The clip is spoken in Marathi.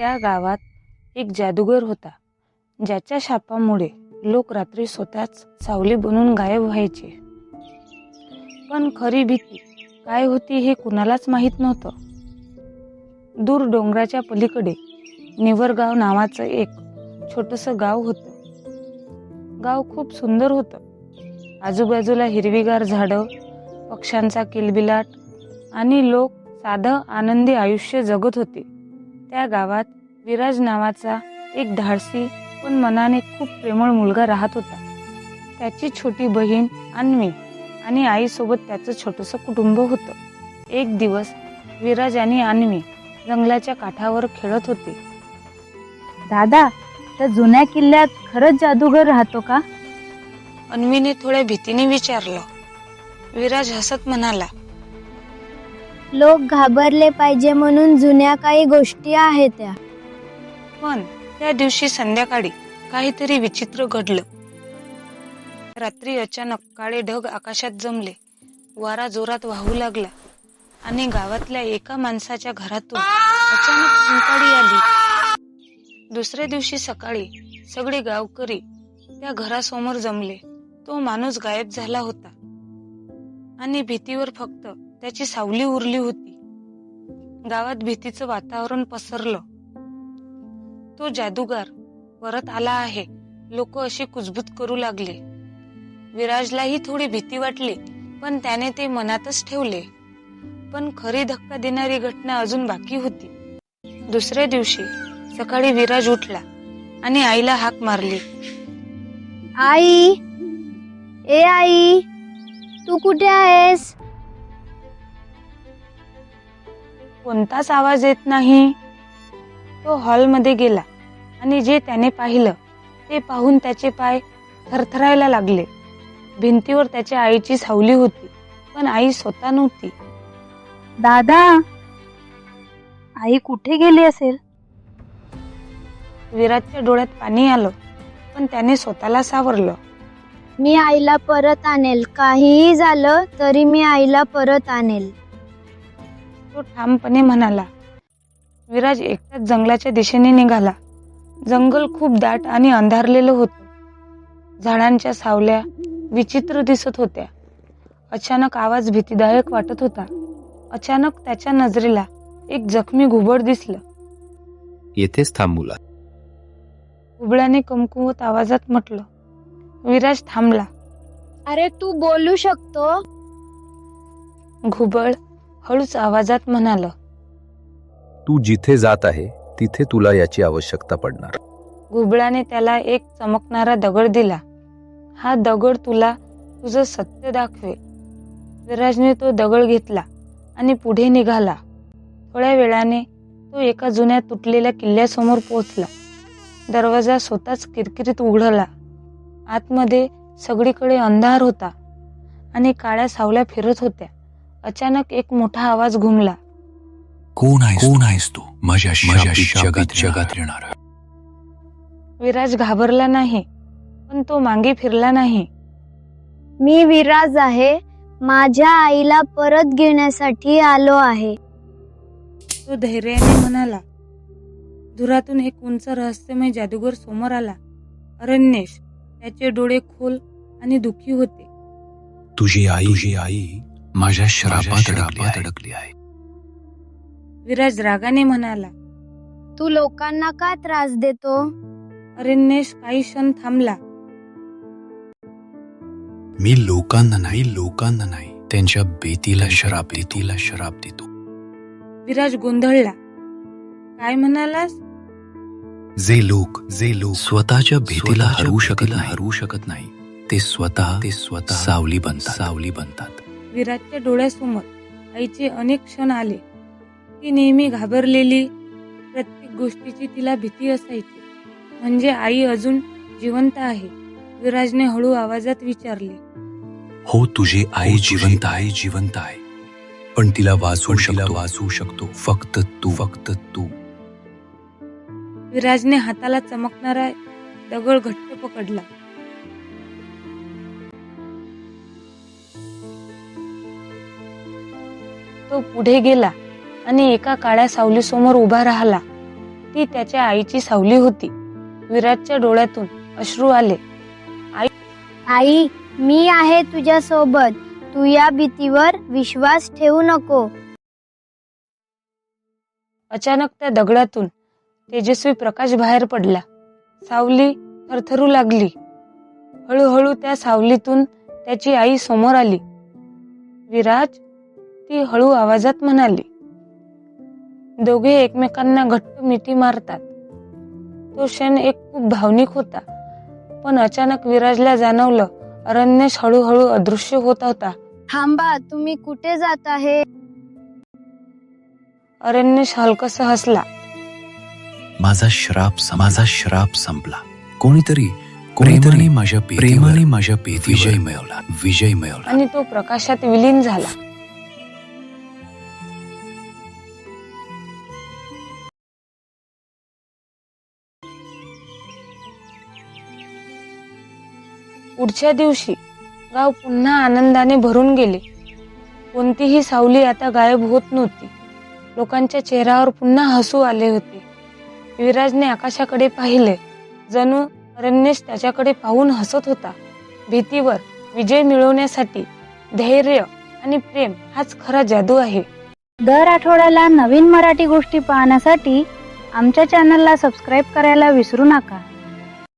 त्या गावात एक जादूगर होता, ज्याच्या शापामुळे लोक रात्री स्वतःच सावली बनून गायब व्हायचे. पण खरी भीती काय होती हे कुणालाच माहीत नव्हतं. दूर डोंगराच्या पलीकडे निवरगाव नावाचं एक छोटंसं गाव होतं. गाव खूप सुंदर होतं. आजूबाजूला हिरवीगार झाडं, पक्ष्यांचा किलबिलाट आणि लोक साधं आनंदी आयुष्य जगत होते. त्या गावात विराज नावाचा एक धाडसी पण मनाने खूप प्रेमळ मुलगा राहत होता. त्याची छोटी बहीण अन्वी आणि आईसोबत त्याचं छोटंसं कुटुंब होतं. एक दिवस विराज आणि अन्वी जंगलाच्या काठावर खेळत होते. दादा, त्या जुन्या किल्ल्यात खरंच जादूगर राहतो का? अन्वीने थोड्या भीतीने विचारलं. विराज हसत म्हणाला, लोक घाबरले पाहिजे म्हणून जुन्या काही गोष्टी आहेत त्या. पण त्या दिवशी संध्याकाळी काहीतरी विचित्र घडलं. रात्री अचानक काळे ढग आकाशात जमले, वारा जोरात वाहू लागला आणि गावातल्या एका माणसाच्या घरातून अचानक फुंकाळी आली. दुसऱ्या दिवशी सकाळी सगळे गावकरी त्या घरासमोर जमले. तो माणूस गायब झाला होता आणि भीतीवर फक्त त्याची सावली उरली होती. गावात भीतीचं वातावरण पसरलं. तो जादूगार परत आला आहे, लोक अशी कुजबूज करू लागले. विराजलाही थोडी भीती वाटली, पण त्याने ते मनातच ठेवले. पण खरी धक्का देणारी घटना अजून बाकी होती. दुसऱ्या दिवशी सकाळी विराज उठला आणि आईला हाक मारली. आई, ए आई, तू कुठे आहेस? कोणताच आवाज येत नाही. तो हॉलमध्ये गेला आणि जे त्याने पाहिलं ते पाहून त्याचे पाय थरथरायला लागले. भिंतीवर त्याच्या आईची सावली होती, पण आई स्वतः नव्हती. दादा, आई कुठे गेली असेल? विराजच्या डोळ्यात पाणी आलं, पण त्याने स्वतःला सावरलं. मी आईला परत आणेल. काहीही झालं तरी मी आईला परत आणेल. तो ठामपणे म्हणाला. विराज एकटाच जंगलाच्या दिशेने निघाला. जंगल खूप दाट आणि अंधारलेलं होतं. झाडांच्या सावल्या विचित्र दिसत होत्या. अचानक आवाज भीतीदायक वाटत होता. अचानक त्याच्या नजरेला एक जखमी घुबड दिसलं. येथेच थांब मुला. घुबडाने कमकुवत आवाजात म्हटलं. विराज थांबला. अरे, तू बोलू शकतो? घुबड हळूच आवाजात म्हणाल. तू जिथे जात आहे तिथे तुला याची आवश्यकता पडणार. घुबडाने त्याला एक चमकणारा दगड दिला. हा दगड तुला तुझं सत्य दाखवे. विराजने तो दगड घेतला आणि पुढे निघाला. थोड्या वेळाने तो एका जुन्या तुटलेल्या किल्ल्यासमोर पोहोचला. दरवाजा स्वतःच किरकिरीत उघडला. आतमध्ये सगळीकडे अंधार होता आणि काळ्या सावल्या फिरत होत्या. अचानक एक मोठा आवाज घुमला. कोण आहेस तू? माझ्या जगात येणार. विराज घाबरला नाही, पण तो मागे फिरला नाही. मी विराज आहे. माझ्या आईला परत घेण्यासाठी आलो आहे. तो धैर्याने म्हणाला. धुरातून एक उंच रहस्यमय जादूगर समोर आला. अरण्येश. त्याचे डोळे खोल आणि दुःखी होते. तुझी आई माझ्या श्रापात अडकली आहे. विराज रागाने म्हणाला. तू लोकांना का त्रास देतो? अरण्येश काही क्षण थांबला. मी लोकांना नाही त्यांच्या भीतीला श्राप देतो. विराज गोंधळला. काय म्हणालास? जे लोक स्वतःच्या भीतीला हरवू शकत नाही ते स्वतः सावली बनतात. विराजच्या डोळ्यासमोर आईचे अनेक क्षण आले. ती नेहमी घाबरलेली, प्रत्येक गोष्टीची तिला भीती असायची. म्हणजे आई अजून जिवंत आहे? विराजने हळू आवाजात विचारले. हो, तुझी आई जिवंत आहे, पण तिला वाचवू शकतो फक्त तू. विराजने हाताला चमकणारा दगड घट्ट पकडला. तो पुढे गेला आणि एका काळ्या सावलीसमोर उभा राहिला. ती त्याच्या आईची सावली होती. विराजच्या डोळ्यातून अश्रू आले. आई, मी आहे तुझ्या सोबत. तू या भीतीवर विश्वास ठेवू नको. अचानक त्या दगडातून तेजस्वी प्रकाश बाहेर पडला. सावली थरथरू लागली. हळूहळू त्या सावलीतून त्याची आई समोर आली. विराज, ती हळू आवाजात म्हणाली. दोघे एकमेकांना घट्ट मिठी मारतात. तो क्षण एक खूप भावनिक होता. पण अचानक विराजला जाणवलं अरण्येश हळूहळू अदृश्य होत होता. थांबा, तुम्ही कुठे जात आहे? अरण्येश हलकस हसला. माझा श्राप संपला. कोणीतरी प्रेमाने माझ्या विजय मिळवला. आणि तो प्रकाशात विलीन झाला. पुढच्या दिवशी गाव पुन्हा आनंदाने भरून गेले. कोणतीही सावली आता गायब होत नव्हती. लोकांच्या चेहऱ्यावर पुन्हा हसू आले होते. विराजने आकाशाकडे पाहिले. जणू अरण्येश त्याच्याकडे पाहून हसत होता. भीतीवर विजय मिळवण्यासाठी धैर्य आणि प्रेम हाच खरा जादू आहे. दर आठवड्याला नवीन मराठी गोष्टी पाहण्यासाठी आमच्या चॅनलला सबस्क्राईब करायला विसरू नका.